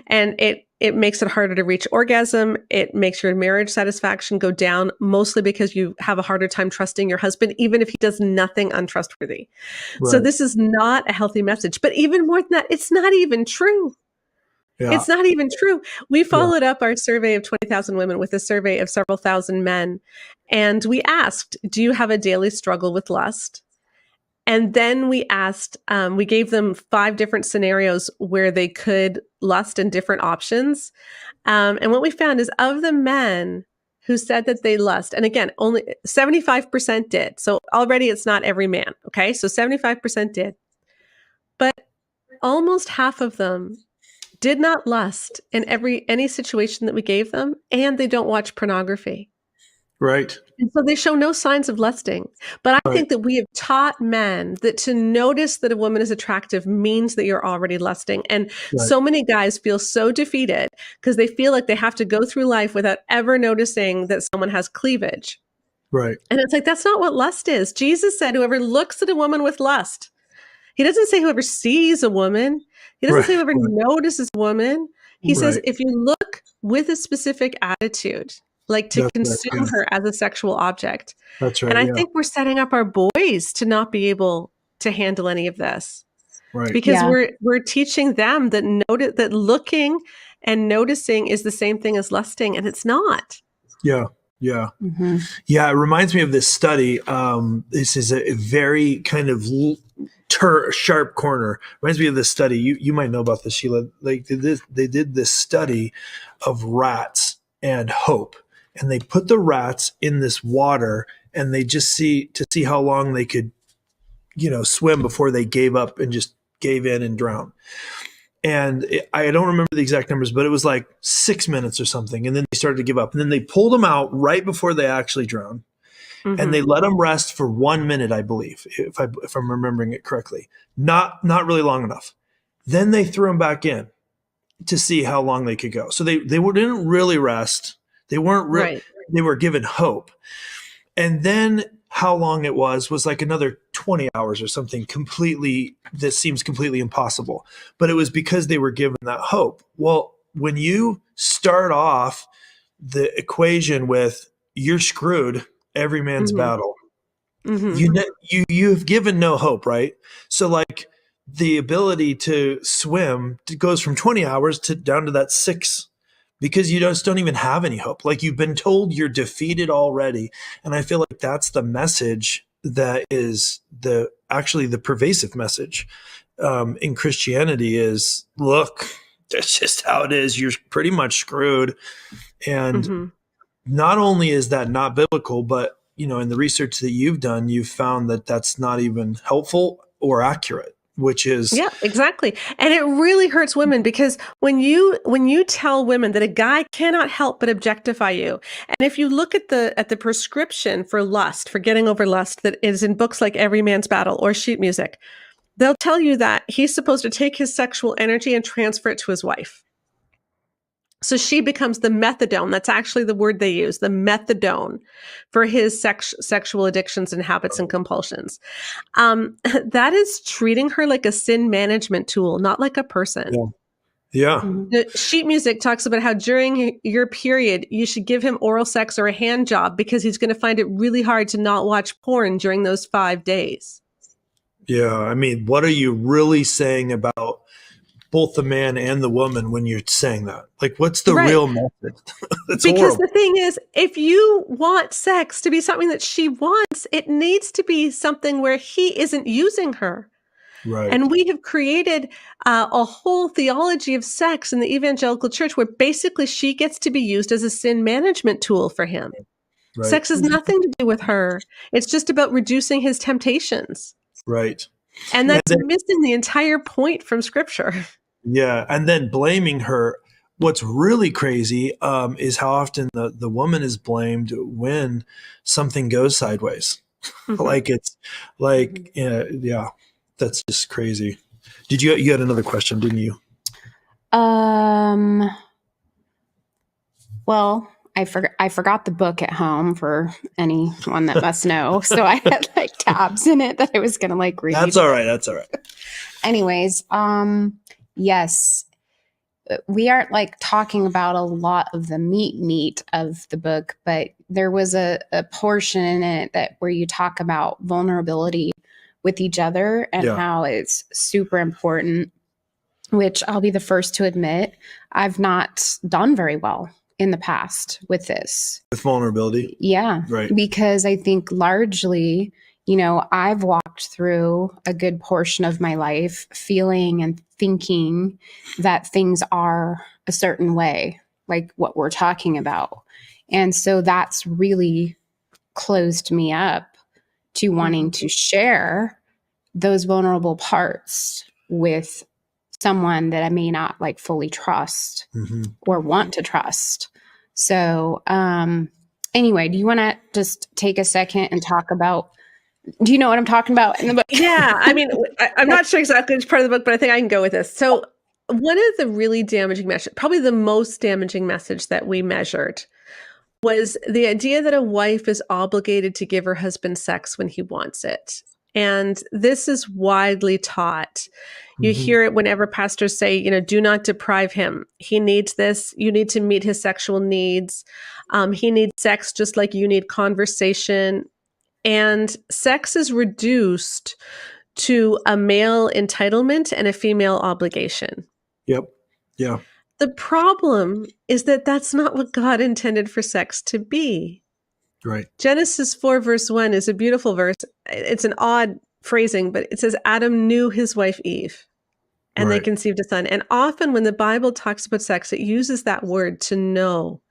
And it makes it harder to reach orgasm. It makes your marriage satisfaction go down, mostly because you have a harder time trusting your husband, even if he does nothing untrustworthy. So Right. this is not a healthy message. But even more than that, it's not even true. Yeah. It's not even true. We followed up our survey of 20,000 women with a survey of several thousand men. And we asked, do you have a daily struggle with lust? And then we asked, we gave them 5 different scenarios where they could lust and different options. And what we found is of the men who said that they lust, and again, only 75% did. So already it's not every man. Okay. So 75% did. But almost half of them did not lust in any situation that we gave them, and they don't watch pornography. Right. And so they show no signs of lusting. But I think that we have taught men that to notice that a woman is attractive means that you're already lusting. And so many guys feel so defeated because they feel like they have to go through life without ever noticing that someone has cleavage. Right. And it's like, that's not what lust is. Jesus said, whoever looks at a woman with lust. He doesn't say whoever sees a woman. He doesn't say whoever notices a woman. He says, if you look with a specific attitude, like to consume her as a sexual object. That's right. And I think we're setting up our boys to not be able to handle any of this. Right. Because we're teaching them that that looking and noticing is the same thing as lusting, and it's not. Yeah. Yeah. Mm-hmm. Yeah. It reminds me of this study. This is a very kind of sharp corner. Reminds me of this study. You might know about this, Sheila. They did this study of rats and hope. And they put the rats in this water and they just see how long they could, swim before they gave up and just gave in and drowned. And I don't remember the exact numbers, but it was like 6 minutes or something. And then they started to give up. And then they pulled them out right before they actually drowned. Mm-hmm. And they let them rest for 1 minute, I believe, if I'm remembering it correctly. Not really long enough. Then they threw them back in to see how long they could go. So they didn't really rest. They weren't right. They were given hope. And then how long it was like another 20 hours or something that seems completely impossible. But it was because they were given that hope. Well, when you start off the equation with you're screwed, every man's battle, you've given no hope, right? So like the ability to swim goes from 20 hours down to that 6 because you just don't even have any hope. Like you've been told you're defeated already. And I feel like that's the message that is actually the pervasive message in Christianity is, look, that's just how it is. You're pretty much screwed. And not only is that not biblical, but in the research that you've done, you've found that that's not even helpful or accurate. Which is exactly. And it really hurts women because when you tell women that a guy cannot help but objectify you, and if you look at the prescription for lust, for getting over lust that is in books like Every Man's Battle or Sheet Music, they'll tell you that he's supposed to take his sexual energy and transfer it to his wife. So she becomes the methadone. That's actually the word they use, the methadone for his sexual addictions and habits and compulsions. That is treating her like a sin management tool, not like a person. Yeah. The sheet music talks about how during your period, you should give him oral sex or a hand job because he's going to find it really hard to not watch porn during those 5 days. Yeah. I mean, what are you really saying about both the man and the woman when you're saying that? Like, what's the real message? Because horrible. The thing is, if you want sex to be something that she wants, it needs to be something where he isn't using her. Right. And we have created a whole theology of sex in the evangelical church where basically she gets to be used as a sin management tool for him. Right. Sex has nothing to do with her. It's just about reducing his temptations. Right. And that's missing the entire point from Scripture. Yeah. And then blaming her what's really crazy is how often the woman is blamed when something goes sideways. Like it's like, yeah, that's just crazy. You had another question, didn't you? Well, I forgot the book at home for anyone that must know. So I had like tabs in it that I was gonna like read. That's all right. Anyways, yes, we aren't like talking about a lot of the meat of the book, but there was a portion in it that where you talk about vulnerability with each other and how it's super important, which I'll be the first to admit I've not done very well in the past with this. With vulnerability? Yeah. Right. Because I think largely, I've walked through a good portion of my life feeling and thinking that things are a certain way, like what we're talking about. And so that's really closed me up to wanting to share those vulnerable parts with someone that I may not like fully trust or want to trust. So, anyway, do you want to just take a second and talk about, do you know what I'm talking about in the book? Yeah. I mean, I'm not sure exactly which part of the book, but I think I can go with this. So one of the really damaging message, probably the most damaging message that we measured was the idea that a wife is obligated to give her husband sex when he wants it. And this is widely taught. You hear it whenever pastors say, do not deprive him. He needs this. You need to meet his sexual needs. He needs sex just like you need conversation. And sex is reduced to a male entitlement and a female obligation. Yep. Yeah. The problem is that that's not what God intended for sex to be. Right. Genesis 4 verse 1 is a beautiful verse. It's an odd phrasing, but it says Adam knew his wife Eve and they conceived a son. And often when the Bible talks about sex, it uses that word to know.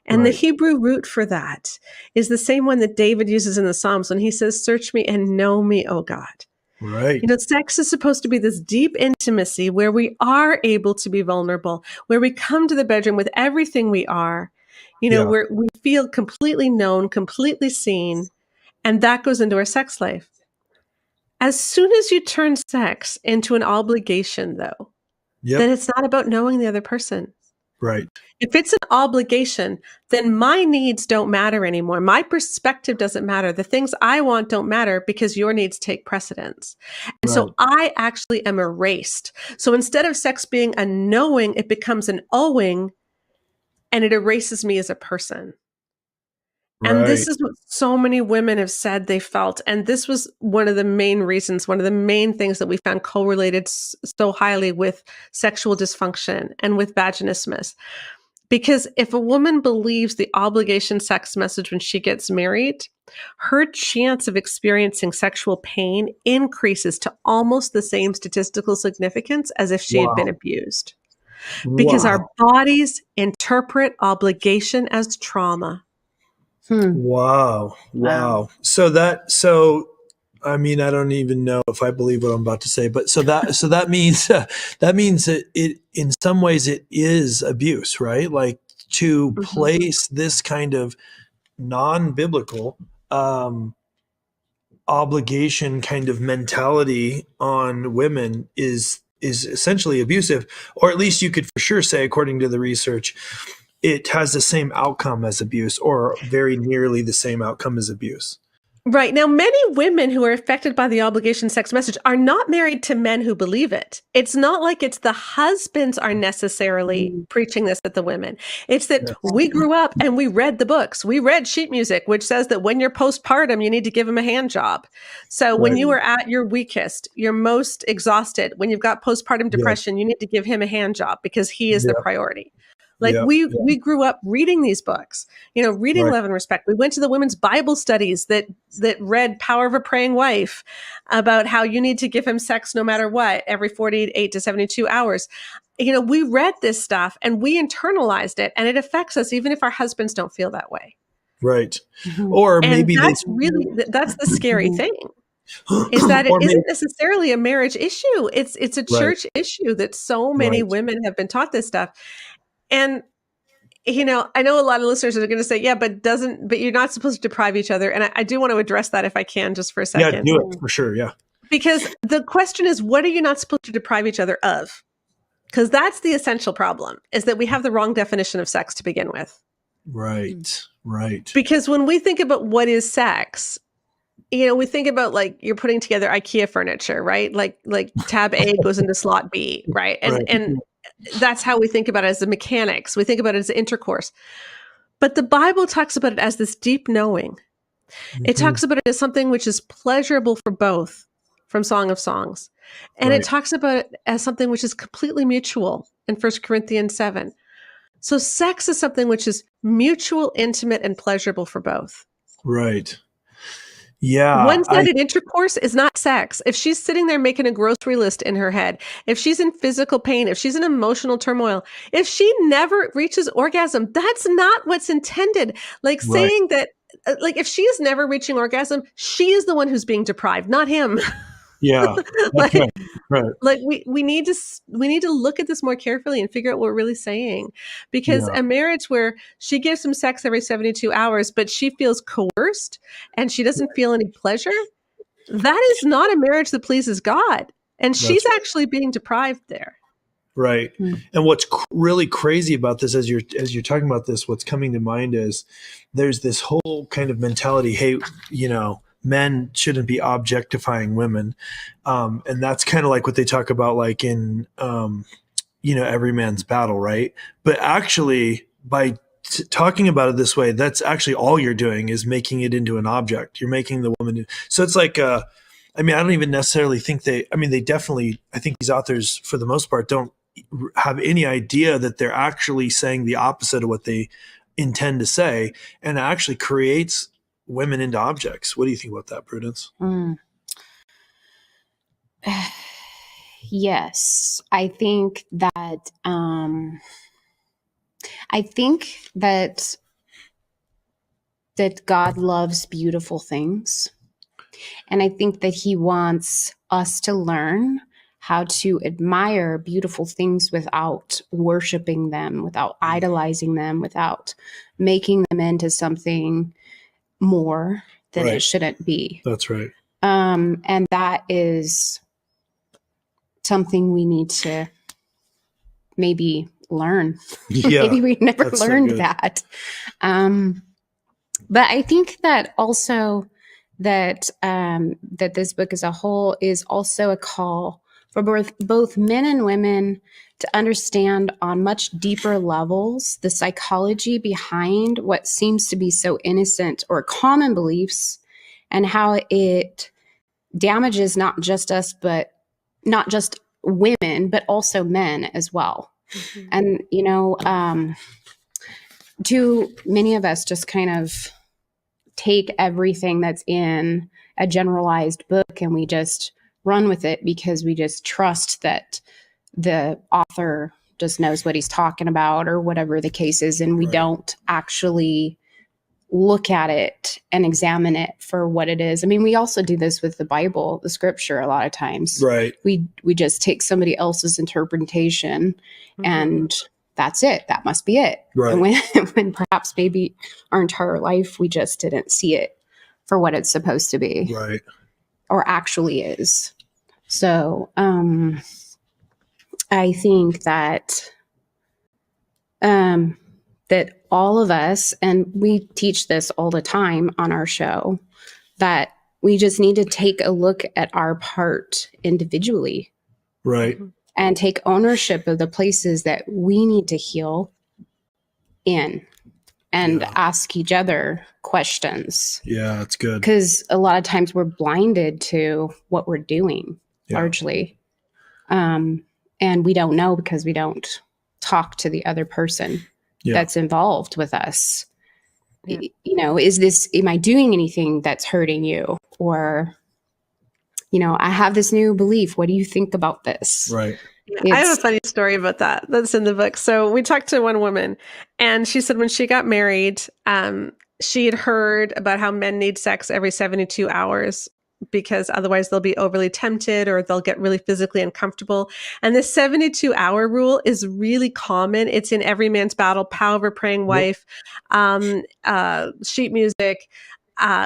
And the Hebrew root for that is the same one that David uses in the Psalms when he says, search me and know me, O God. Right. Sex is supposed to be this deep intimacy where we are able to be vulnerable, where we come to the bedroom with everything we are, where we feel completely known, completely seen, and that goes into our sex life. As soon as you turn sex into an obligation, though, then it's not about knowing the other person. Right. If it's an obligation, then my needs don't matter anymore. My perspective doesn't matter. The things I want don't matter because your needs take precedence. And so I actually am erased. So instead of sex being a knowing, it becomes an owing, and it erases me as a person. And this is what so many women have said they felt. And this was one of the main reasons, one of the main things that we found correlated so highly with sexual dysfunction and with vaginismus. Because if a woman believes the obligation sex message when she gets married, her chance of experiencing sexual pain increases to almost the same statistical significance as if she had been abused. Because our bodies interpret obligation as trauma. Wow. So I mean, I don't even know if I believe what I'm about to say, but so that means that it in some ways it is abuse, right? Like to place this kind of non-biblical obligation kind of mentality on women is essentially abusive, or at least you could for sure say, according to the research, it has the same outcome as abuse, or very nearly the same outcome as abuse. Right. Now, many women who are affected by the obligation sex message are not married to men who believe it. It's not like it's the husbands are necessarily preaching this at the women. It's that we grew up and we read the books. We read sheet music, which says that when you're postpartum, you need to give him a hand job. So when you are at your weakest, you're most exhausted, when you've got postpartum depression, you need to give him a hand job because he is the priority. Like we grew up reading these books, reading Love and Respect. We went to the women's Bible studies that read Power of a Praying Wife about how you need to give him sex no matter what, every 48 to 72 hours. We read this stuff and we internalized it, and it affects us even if our husbands don't feel that way. Right. Or and maybe that's the scary thing. Is that it isn't necessarily a marriage issue. It's a church issue that so many women have been taught this stuff. And I know a lot of listeners are going to say, yeah, but you're not supposed to deprive each other. And I do want to address that if I can, just for a second. Yeah, do it for sure. Yeah. Because the question is, what are you not supposed to deprive each other of? Because that's the essential problem, is that we have the wrong definition of sex to begin with. Right. Right. Because when we think about what is sex, we think about like you're putting together IKEA furniture, right? Like tab A goes into slot B, right? And that's how we think about it as the mechanics. We think about it as intercourse. But the Bible talks about it as this deep knowing. It talks about it as something which is pleasurable for both, from Song of Songs. And it talks about it as something which is completely mutual in 1 Corinthians 7. So sex is something which is mutual, intimate, and pleasurable for both. Right. Yeah. One-sided intercourse is not sex. If she's sitting there making a grocery list in her head, if she's in physical pain, if she's in emotional turmoil, if she never reaches orgasm, that's not what's intended. Like saying that, like if she is never reaching orgasm, she is the one who's being deprived, not him. Yeah. like, right. like we need to look at this more carefully and figure out what we're really saying, because a marriage where she gives him sex every 72 hours, but she feels coerced and she doesn't feel any pleasure, that is not a marriage that pleases God. And she's actually being deprived there. Right. And what's really crazy about this, as you're talking about this, what's coming to mind is there's this whole kind of mentality, hey, men shouldn't be objectifying women. And that's kind of like what they talk about, like in, Every Man's Battle, right? But actually, by talking about it this way, that's actually all you're doing is making it into an object. You're making the woman. So it's like, I don't even necessarily think they definitely, I think these authors, for the most part, don't have any idea that they're actually saying the opposite of what they intend to say, and it actually creates women into objects. What do you think about that, Prudence? Yes, I think that that God loves beautiful things, and I think that He wants us to learn how to admire beautiful things without worshiping them, without idolizing them, without making them into something more than it shouldn't be. That's right. And that is something we need to maybe learn. Yeah, maybe we never learned so that. But I think that also that this book as a whole is also a call for both men and women to understand on much deeper levels the psychology behind what seems to be so innocent or common beliefs, and how it damages not just us, but not just women, but also men as well. And, too many of us just kind of take everything that's in a generalized book and we just run with it because we just trust that the author just knows what he's talking about or whatever the case is. And we don't actually look at it and examine it for what it is. I mean, we also do this with the Bible, the scripture, a lot of times. Right. We just take somebody else's interpretation and that's it. That must be it. Right. And when perhaps maybe our entire life, we just didn't see it for what it's supposed to be. Right. Or actually is. So I think that that all of us, and we teach this all the time on our show, that we just need to take a look at our part individually. Right. And take ownership of the places that we need to heal in and ask each other questions. Yeah, that's good. Because a lot of times we're blinded to what we're doing largely. And we don't know because we don't talk to the other person that's involved with us. Yeah. Am I doing anything that's hurting you? Or, I have this new belief. What do you think about this? Right. I have a funny story about that that's in the book. So we talked to one woman and she said when she got married, she had heard about how men need sex every 72 hours. because otherwise they'll be overly tempted or they'll get really physically uncomfortable. And the 72-hour rule is really common. It's in Every Man's Battle, Power of a Praying Wife, sheet music.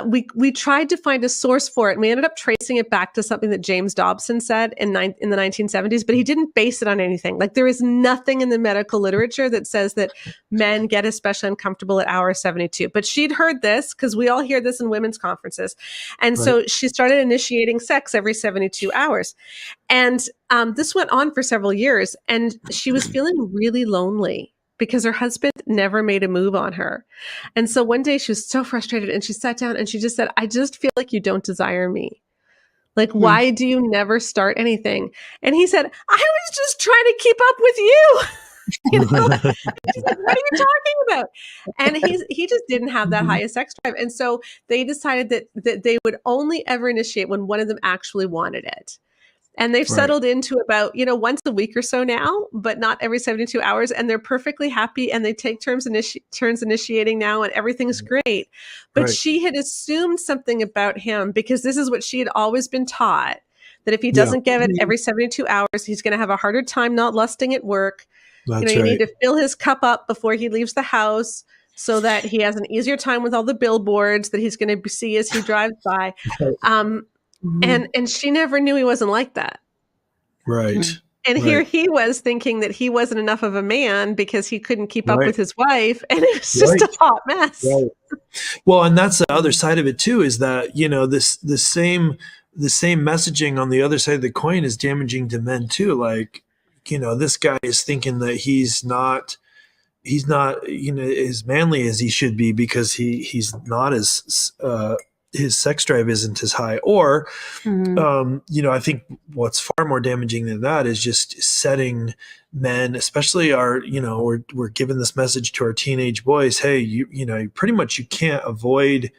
We tried to find a source for it, and we ended up tracing it back to something that James Dobson said in the 1970s, but he didn't base it on anything. Like, there is nothing in the medical literature that says that men get especially uncomfortable at hour 72. But she'd heard this, because we all hear this in women's conferences. And so she started initiating sex every 72 hours. And this went on for several years, and she was feeling really lonely because her husband never made a move on her. And so one day she was so frustrated, and she sat down and she just said, I just feel like you don't desire me. Like, why do you never start anything? And he said, I was just trying to keep up with you. You know? She's like, what are you talking about? And he just didn't have that highest sex drive. And so they decided that they would only ever initiate when one of them actually wanted it. And they've settled into about, once a week or so now, but not every 72 hours. And they're perfectly happy, and they take turns initiating now, and everything's great. But she had assumed something about him, because this is what she had always been taught, that if he doesn't give it every 72 hours, he's going to have a harder time not lusting at work. That's you need to fill his cup up before he leaves the house, so that he has an easier time with all the billboards that he's going to see as he drives by. And she never knew he wasn't like that. Right. And here he was thinking that he wasn't enough of a man because he couldn't keep up with his wife. And it was just a hot mess. Right. Well, and that's the other side of it too, is that, the same messaging on the other side of the coin is damaging to men too. Like, this guy is thinking that he's not, as manly as he should be, because he's not as, his sex drive isn't as high. Or, I think what's far more damaging than that is just setting men, especially we're giving this message to our teenage boys. Hey, you pretty much, you can't avoid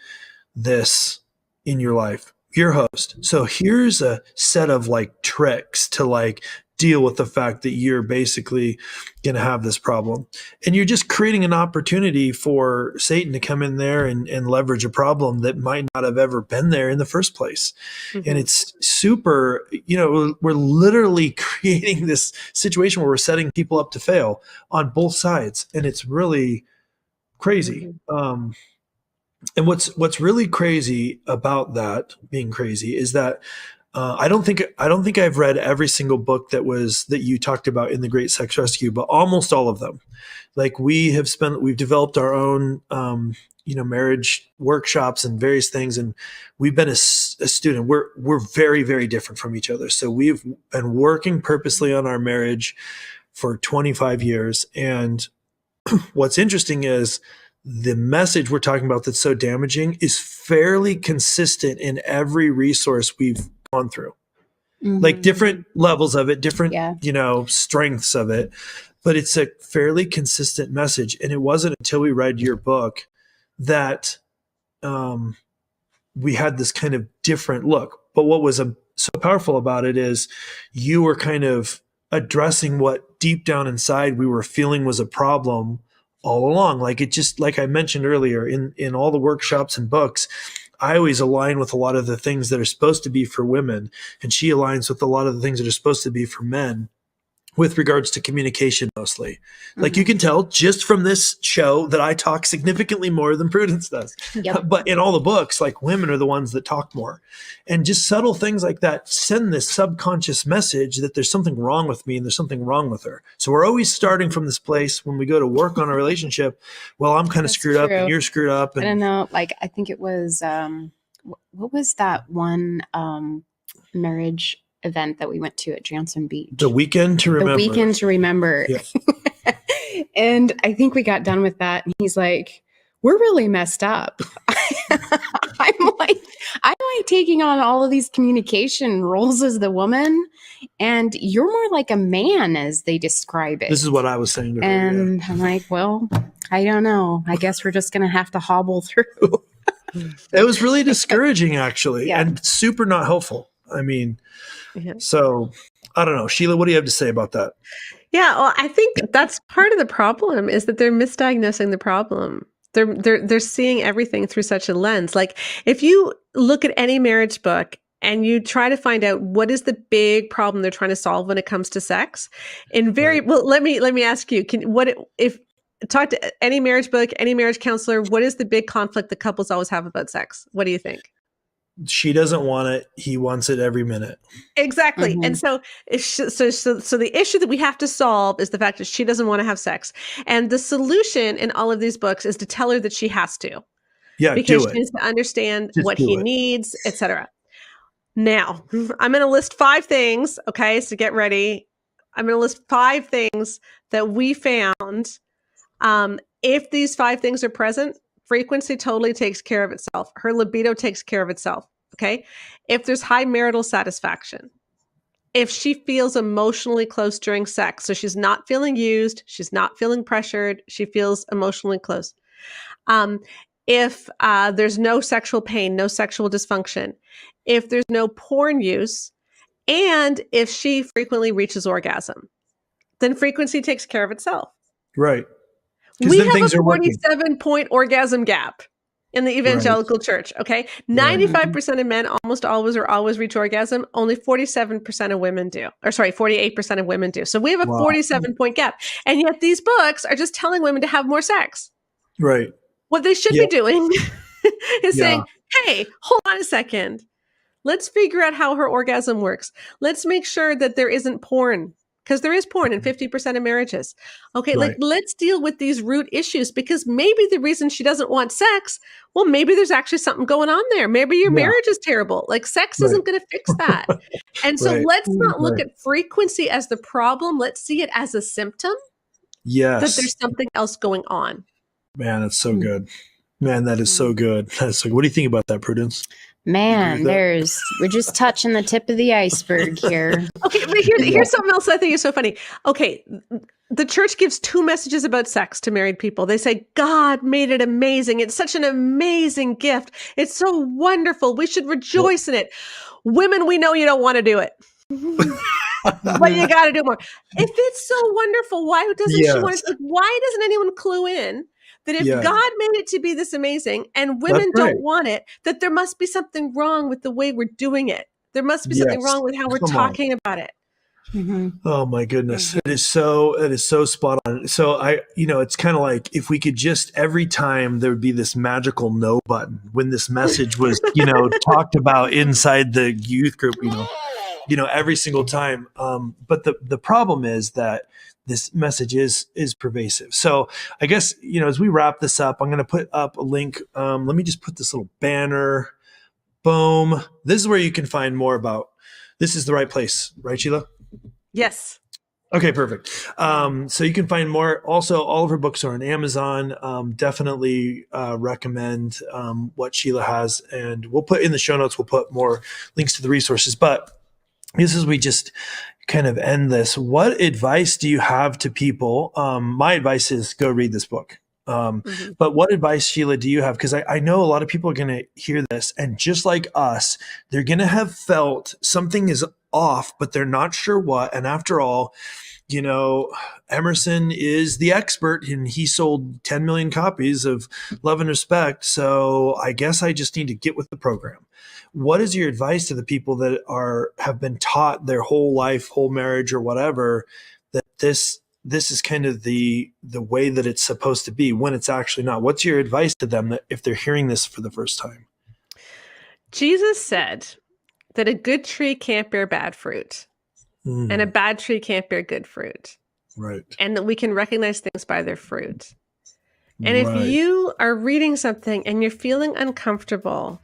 this in your life. You're host. So here's a set of tricks to deal with the fact that you're basically going to have this problem. And you're just creating an opportunity for Satan to come in there and leverage a problem that might not have ever been there in the first place. And it's super, we're literally creating this situation where we're setting people up to fail on both sides. And it's really crazy. And what's really crazy about that being crazy is that I don't think I've read every single book that you talked about in The Great Sex Rescue, but almost all of them. We've developed our own, marriage workshops and various things, and we've been a student. We're very, very different from each other. So we've been working purposely on our marriage for 25 years. And what's interesting is the message we're talking about that's so damaging is fairly consistent in every resource we've gone through. Different levels of it, different, strengths of it, but it's a fairly consistent message. And it wasn't until we read your book that we had this kind of different look. But what was so powerful about it is you were kind of addressing what deep down inside we were feeling was a problem all along. Like I mentioned earlier, in all the workshops and books, I always align with a lot of the things that are supposed to be for women, and she aligns with a lot of the things that are supposed to be for men with regards to communication mostly. Like you can tell just from this show that I talk significantly more than Prudence does. But in all the books, women are the ones that talk more. And just subtle things like that send this subconscious message that there's something wrong with me and there's something wrong with her. So we're always starting from this place when we go to work on a relationship. Well, I'm kind of screwed up and you're screwed up. And I don't know. I think it was, what was that one marriage event that we went to at Jansen Beach? The Weekend to Remember. The Weekend to Remember. Yeah. And I think we got done with that, and he's like, we're really messed up. I'm like taking on all of these communication roles as the woman, and you're more like a man as they describe it. This is what I was saying to her. And I'm like, well, I don't know. I guess we're just going to have to hobble through. It was really discouraging, actually, and super not helpful. I mean, so I don't know. Sheila, what do you have to say about that? Yeah, well, I think that's part of the problem is that they're misdiagnosing the problem. They're seeing everything through such a lens. Like if you look at any marriage book and you try to find out what is the big problem they're trying to solve when it comes to sex. Well, let me ask you, if talk to any marriage book, any marriage counselor, what is the big conflict that couples always have about sex? What do you think? She doesn't want it. He wants it every minute. Exactly. Mhm. And so the issue that we have to solve is the fact that she doesn't want to have sex. And the solution in all of these books is to tell her that she has to, Yeah, because do she it. needs to understand Just what do he it. needs, etc. Now, I'm going to list 5 things. Okay. So get ready. I'm going to list 5 things that we found. If these 5 things are present, frequency totally takes care of itself. Her libido takes care of itself. Okay. If there's high marital satisfaction, if she feels emotionally close during sex, so she's not feeling used, she's not feeling pressured, she feels emotionally close. If there's no sexual pain, no sexual dysfunction, if there's no porn use, and if she frequently reaches orgasm, then frequency takes care of itself. Right. Because We then have things a are working. 47-point orgasm gap in the evangelical church, okay? 95% of men almost always reach orgasm. Only 47% of women do. Or sorry, 48% of women do. So we have a Wow. 47-point gap. And yet these books are just telling women to have more sex. Right. What they should Yeah. be doing is Yeah. saying, hey, hold on a second. Let's figure out how her orgasm works. Let's make sure that there isn't porn, because there is porn in 50% of marriages. Okay, Right. let's deal with these root issues, because maybe the reason she doesn't want sex, well, maybe there's actually something going on there. Maybe your Yeah. marriage is terrible. Like, sex Right. isn't going to fix that. And so Right. let's not look Right. at frequency as the problem. Let's see it as a symptom that Yes. there's something else going on. Man, that's so good. Man, that is so good. That's so good. What do you think about that, Prudence? Man, You agree with we're just touching the tip of the iceberg here. Okay, but here's something else I think is so funny. Okay, the church gives 2 messages about sex to married people. They say, God made it amazing. It's such an amazing gift. It's so wonderful. We should rejoice in it. Women, we know you don't want to do it, but you got to do more. If it's so wonderful, why doesn't she want Yes. to? Why doesn't anyone clue in that if Yeah. God made it to be this amazing and women That's right. don't want it, that there must be something wrong with the way we're doing it? There must be something Yes. wrong with how we're Come on. talking about it. Oh my goodness. It is so spot on. So it's kind of like if we could just every time there would be this magical no button when this message was, talked about inside the youth group, every single time. But the problem is that this message is pervasive. So I guess, as we wrap this up, I'm going to put up a link. Let me just put this little banner. Boom. This is where you can find more about, this is the right place, right, Sheila? Yes. Okay, perfect. So you can find more. Also, all of her books are on Amazon. Definitely recommend what Sheila has. And we'll put in the show notes, we'll put more links to the resources. But this is, we just kind of end this. What advice do you have to people? My advice is go read this book. But what advice, Sheila, do you have? Because I know a lot of people are going to hear this, and just like us, they're going to have felt something is off, but they're not sure what. And after all, Emerson is the expert, and he sold 10 million copies of Love and Respect. So I guess I just need to get with the program. What is your advice to the people that have been taught their whole life, whole marriage, or whatever, that this is kind of the way that it's supposed to be when it's actually not? What's your advice to them that if they're hearing this for the first time? Jesus said that a good tree can't bear bad fruit, and a bad tree can't bear good fruit. Right. And that we can recognize things by their fruit. And Right. if you are reading something and you're feeling uncomfortable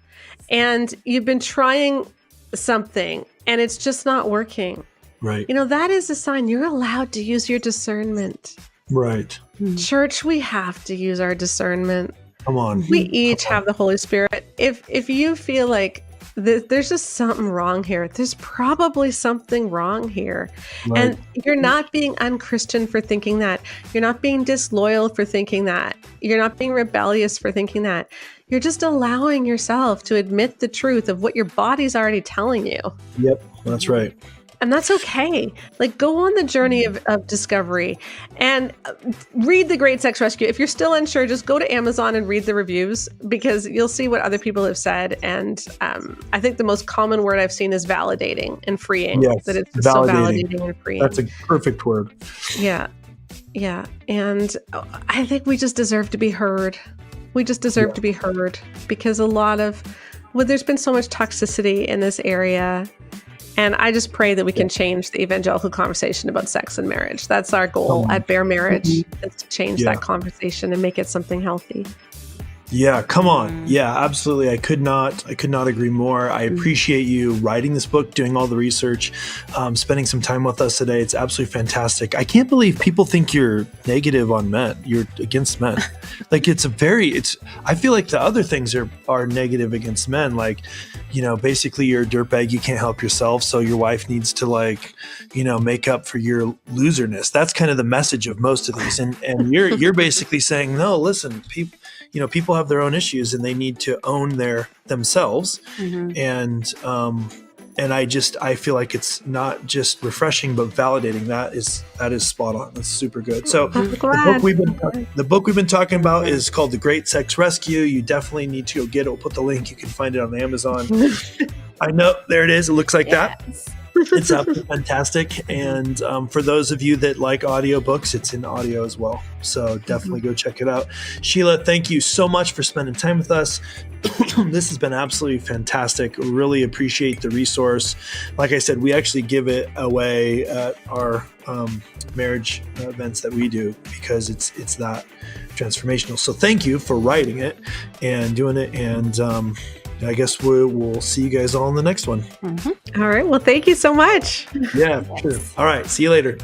and you've been trying something and it's just not working, Right. that is a sign you're allowed to use your discernment. Right. Church, we have to use our discernment. Come on. We each have the Holy Spirit. If you feel like there's just something wrong here, there's probably something wrong here. Right. And you're not being unchristian for thinking that. You're not being disloyal for thinking that. You're not being rebellious for thinking that. You're just allowing yourself to admit the truth of what your body's already telling you. Yep. That's right. And that's okay. Like, go on the journey of discovery and read The Great Sex Rescue. If you're still unsure, just go to Amazon and read the reviews, because you'll see what other people have said. And I think the most common word I've seen is validating and freeing. Yes, that it's so validating and freeing. That's a perfect word. Yeah. Yeah. And I think we just deserve to be heard. We just deserve to be heard, because there's been so much toxicity in this area. And I just pray that we can change the evangelical conversation about sex and marriage. That's our goal at Bare Marriage, is to change that conversation and make it something healthy. Yeah, come on. Yeah, absolutely. I could not agree more. I appreciate you writing this book, doing all the research, spending some time with us today. It's absolutely fantastic. I can't believe people think you're negative on men. You're against men. Like, I feel like the other things are negative against men. Like, basically you're a dirtbag, you can't help yourself, so your wife needs to make up for your loserness. That's kind of the message of most of these. And you're basically saying, no, listen, people have their own issues and they need to own themselves. And I feel like it's not just refreshing, but validating. That is spot on. That's super good. So the book we've been talking about is called The Great Sex Rescue. You definitely need to go get it. We'll put the link. You can find it on Amazon. I know, there it is. It looks like that. It's absolutely fantastic. And for those of you that like audiobooks, it's in audio as well. So definitely go check it out. Sheila, thank you so much for spending time with us. This has been absolutely fantastic. Really appreciate the resource. Like I said, we actually give it away at our marriage events that we do, because it's that transformational. So thank you for writing it and doing it. And I guess we'll see you guys all in the next one. All right. Well, thank you so much. Yeah, sure. All right. See you later.